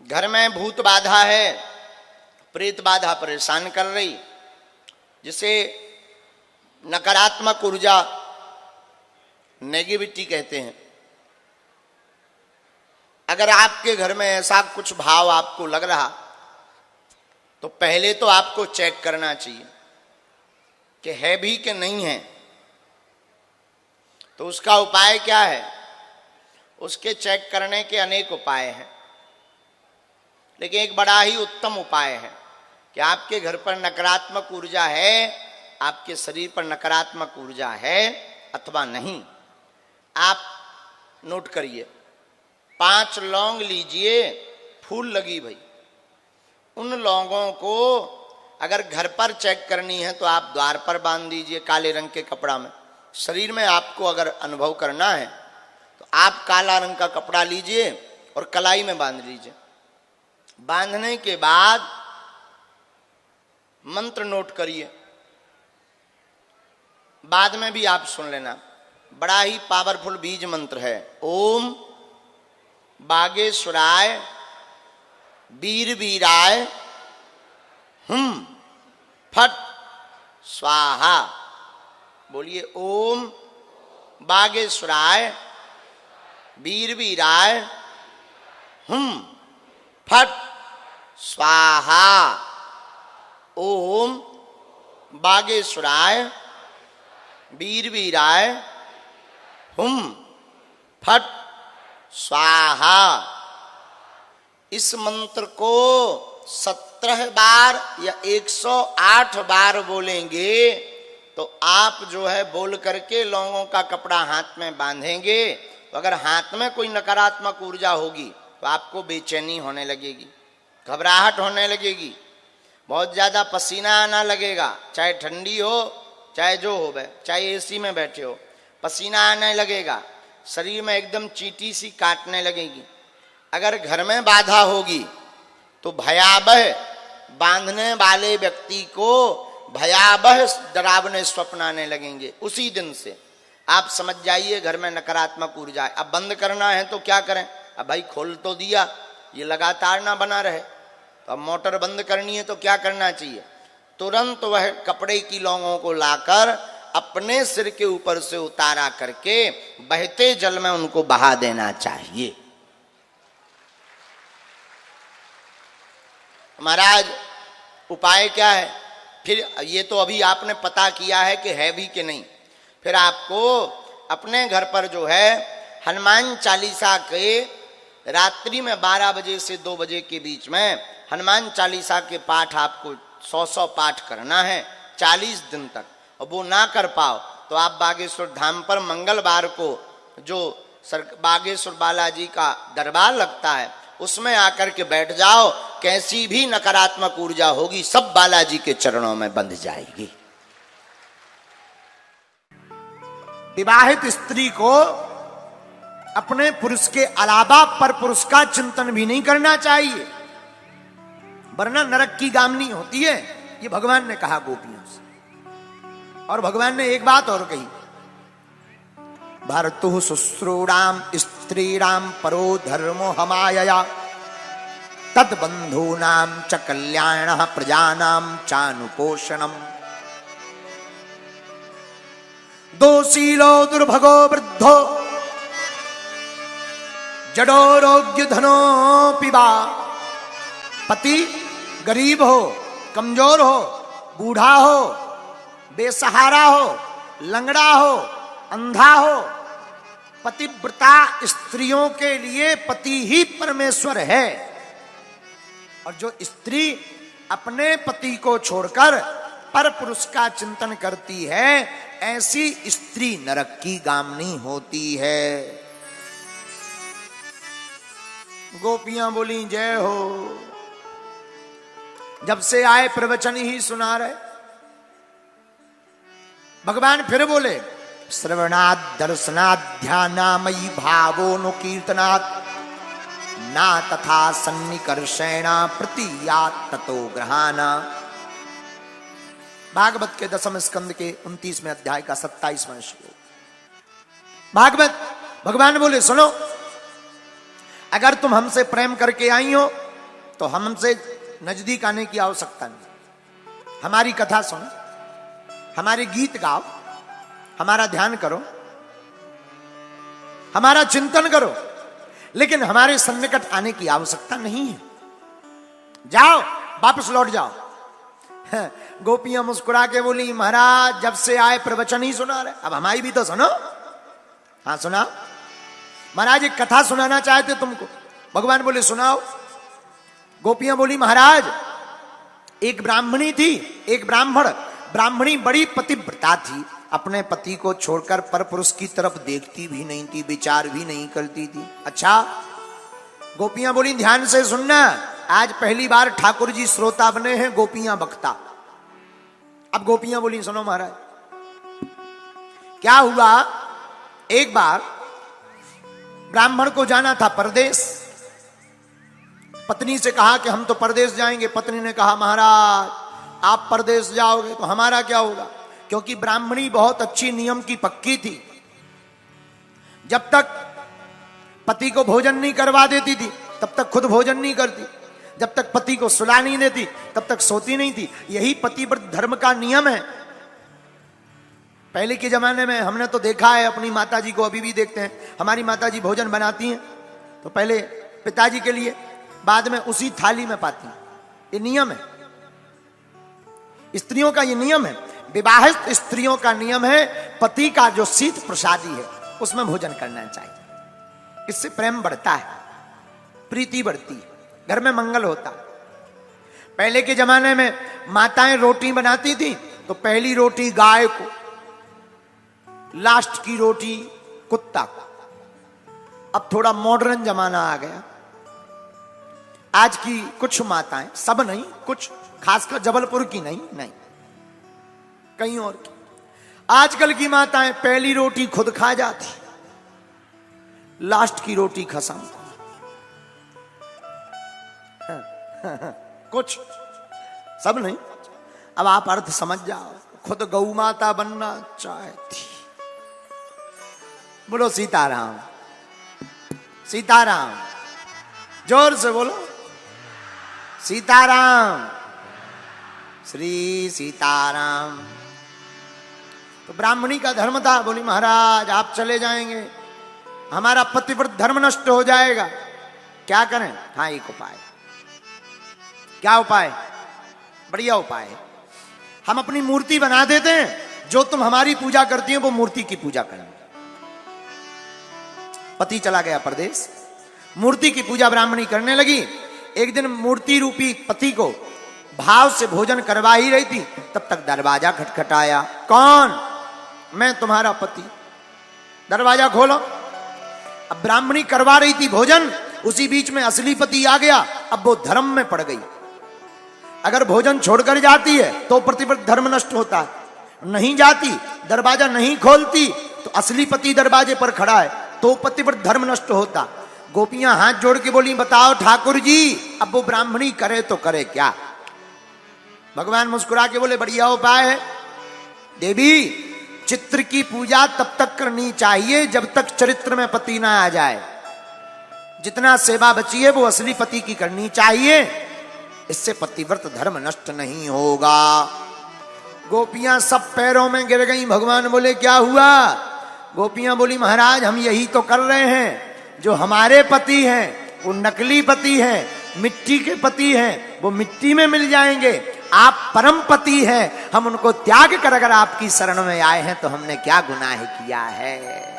घर में भूत बाधा है, प्रेत बाधा परेशान कर रही, जिसे नकारात्मक ऊर्जा नेगेटिविटी कहते हैं। अगर आपके घर में ऐसा कुछ भाव आपको लग रहा तो पहले तो आपको चेक करना चाहिए कि है भी कि नहीं है। तो उसका उपाय क्या है? उसके चेक करने के अनेक उपाय हैं, लेकिन एक बड़ा ही उत्तम उपाय है कि आपके घर पर नकारात्मक ऊर्जा है, आपके शरीर पर नकारात्मक ऊर्जा है अथवा नहीं। आप नोट करिए, 5 लौंग लीजिए, फूल लगी भाई। उन लौंगों को अगर घर पर चेक करनी है तो आप द्वार पर बांध दीजिए काले रंग के कपड़ा में। शरीर में आपको अगर अनुभव करना है तो आप काला रंग का कपड़ा लीजिए और कलाई में बांध लीजिए। बांधने के बाद मंत्र नोट करिए, बाद में भी आप सुन लेना। बड़ा ही पावरफुल बीज मंत्र है। ओम बागेश्वराय वीर वीराय फट स्वाहा। बोलिए, ओम बागेश्वराय वीर वीराय फट स्वाहा। ओम बागेश्वराय वीर वीराय फट स्वाहा। इस मंत्र को 17 बार या 108 बार बोलेंगे तो आप जो है बोल करके लौंगों का कपड़ा हाथ में बांधेंगे। तो अगर हाथ में कोई नकारात्मक ऊर्जा होगी तो आपको बेचैनी होने लगेगी, घबराहट होने लगेगी, बहुत ज्यादा पसीना आना लगेगा, चाहे ठंडी हो चाहे जो हो, चाहे एसी में बैठे हो, पसीना आने लगेगा, शरीर में एकदम चींटी सी काटने लगेगी। अगर घर में बाधा होगी तो भयावह, बांधने वाले व्यक्ति को भयावह डरावने स्वप्न आने लगेंगे। उसी दिन से आप समझ जाइए घर में नकारात्मक ऊर्जा है। अब बंद करना है तो क्या करें? अब भाई खोल तो दिया, ये लगातार ना बना रहे, तो अब मोटर बंद करनी है तो क्या करना चाहिए? तुरंत वह कपड़े की लौंगों को लाकर अपने सिर के ऊपर से उतारा करके बहते जल में उनको बहा देना चाहिए। महाराज उपाय क्या है? फिर ये तो अभी आपने पता किया है कि है भी कि नहीं। फिर आपको अपने घर पर जो है हनुमान चालीसा के रात्रि में 12 बजे से 2 बजे के बीच में हनुमान चालीसा के पाठ आपको 100 पाठ करना है 40 दिन तक। और वो ना कर पाओ तो आप बागेश्वर धाम पर मंगलवार को जो बागेश्वर बालाजी का दरबार लगता है उसमें आकर के बैठ जाओ। कैसी भी नकारात्मक ऊर्जा होगी सब बालाजी के चरणों में बंध जाएगी। विवाहित स्त्री को अपने पुरुष के अलावा पर पुरुष का चिंतन भी नहीं करना चाहिए, वरना नरक की गामनी होती है। ये भगवान ने कहा गोपियों से। और भगवान ने एक बात और कही, भर्तुः शुश्रूणाम स्त्रीणाम परो धर्मो हमायया तद्बंधूनाम च कल्याणः प्रजानाम चानुपोषणम। दोशीलो दुर्भगो वृद्धो जडोरोग्य धनो पिबा। पति गरीब हो, कमजोर हो, बूढ़ा हो, बेसहारा हो, लंगड़ा हो, अंधा हो, पतिव्रता स्त्रियों के लिए पति ही परमेश्वर है। और जो स्त्री अपने पति को छोड़कर पर पुरुष का चिंतन करती है ऐसी स्त्री नरक की गामनी होती है। गोपियां बोली जय हो। जब से आए प्रवचन ही सुना रहे। भगवान फिर बोले, श्रवणात् दर्शनात् ध्यानामयी भावोनुकीर्तनात् ना तथा सन्निकर्षेण प्रतीयात् ततो ग्रहाना। भागवत के 10वें स्कंद के 29वें अध्याय का 27वां श्लोक। भागवत भगवान बोले सुनो, अगर तुम हमसे प्रेम करके आई हो तो हमसे नजदीक आने की आवश्यकता नहीं। हमारी कथा सुनो, हमारे गीत गाओ, हमारा ध्यान करो, हमारा चिंतन करो, लेकिन हमारे सन्निकट आने की आवश्यकता नहीं है। जाओ, वापस लौट जाओ। गोपियां मुस्कुरा के बोली, महाराज जब से आए प्रवचन ही सुना रहे, अब हमारी भी तो सुनो। हाँ सुनाओ। महाराज एक कथा सुनाना चाहते तुमको। भगवान बोले सुनाओ। गोपियां बोली, महाराज एक ब्राह्मणी थी, एक ब्राह्मणी बड़ी पतिव्रता थी, अपने पति को छोड़कर पर पुरुष की तरफ देखती भी नहीं थी, विचार भी नहीं करती थी। अच्छा। गोपियां बोली, ध्यान से सुनना, आज पहली बार ठाकुर जी श्रोता बने हैं, गोपियां वक्ता। अब गोपियां बोली, सुनो महाराज। क्या हुआ, एक बार ब्राह्मण को जाना था परदेश। पत्नी से कहा कि हम तो परदेश जाएंगे। पत्नी ने कहा, महाराज आप परदेश जाओगे तो हमारा क्या होगा? क्योंकि ब्राह्मणी बहुत अच्छी नियम की पक्की थी। जब तक पति को भोजन नहीं करवा देती थी तब तक खुद भोजन नहीं करती, जब तक पति को सुला नहीं देती तब तक सोती नहीं थी। यही पतिव्रत धर्म का नियम है। पहले के जमाने में हमने तो देखा है, अपनी माताजी को अभी भी देखते हैं। हमारी माताजी भोजन बनाती हैं तो पहले पिताजी के लिए, बाद में उसी थाली में पाती हैं। ये नियम है, स्त्रियों का ये नियम है। विवाहित स्त्रियों का नियम है, पति का जो शीत प्रसादी है उसमें भोजन करना चाहिए। इससे प्रेम बढ़ता है, प्रीति बढ़ती है, घर में मंगल होता है। पहले के जमाने में माताएं रोटी बनाती थी तो पहली रोटी गाय को, लास्ट की रोटी कुत्ता को। अब थोड़ा मॉडर्न जमाना आ गया। आज की कुछ माताएं, सब नहीं, कुछ, खासकर जबलपुर की नहीं, कहीं और की, आजकल की माताएं पहली रोटी खुद खा जाती, लास्ट की रोटी खसम को। कुछ, सब नहीं। अब आप अर्थ समझ जाओ। खुद गौ माता बनना चाहती। बोलो सीताराम, सीताराम, जोर से बोलो सीताराम, श्री सीताराम। तो ब्राह्मणी का धर्म था, बोली महाराज आप चले जाएंगे, हमारा पतिव्रत धर्म नष्ट हो जाएगा, क्या करें? हाँ एक उपाय। क्या उपाय? बढ़िया उपाय है। हम अपनी मूर्ति बना देते हैं, जो तुम हमारी पूजा करती हैं वो मूर्ति की पूजा करें। पति चला गया परदेश, मूर्ति की पूजा ब्राह्मणी करने लगी। एक दिन मूर्ति रूपी पति को भाव से भोजन करवा ही रही थी, तब तक दरवाजा खटखटाया। कौन? मैं तुम्हारा पति, दरवाजा खोलो। अब ब्राह्मणी करवा रही थी भोजन, उसी बीच में असली पति आ गया। अब वो धर्म में पड़ गई। अगर भोजन छोड़कर जाती है तो प्रतिव्रत धर्म नष्ट होता है, नहीं जाती, दरवाजा नहीं खोलती तो असली पति दरवाजे पर खड़ा है तो पतिव्रत धर्म नष्ट होता। गोपियां हाथ जोड़ के बोली, बताओ ठाकुर जी अब वो ब्राह्मणी करे तो करे क्या? भगवान मुस्कुरा के बोले, बढ़िया उपाय है देवी, चित्र की पूजा तब तक करनी चाहिए जब तक चरित्र में पति ना आ जाए। जितना सेवा बची है वो असली पति की करनी चाहिए, इससे पतिव्रत धर्म नष्ट नहीं होगा। गोपियां सब पैरों में गिर गईं। भगवान बोले, क्या हुआ? गोपियां बोली, महाराज हम यही तो कर रहे हैं। जो हमारे पति हैं वो नकली पति हैं, मिट्टी के पति हैं, वो मिट्टी में मिल जाएंगे। आप परम पति हैं, हम उनको त्याग कर अगर आपकी शरण में आए हैं तो हमने क्या गुनाह किया है?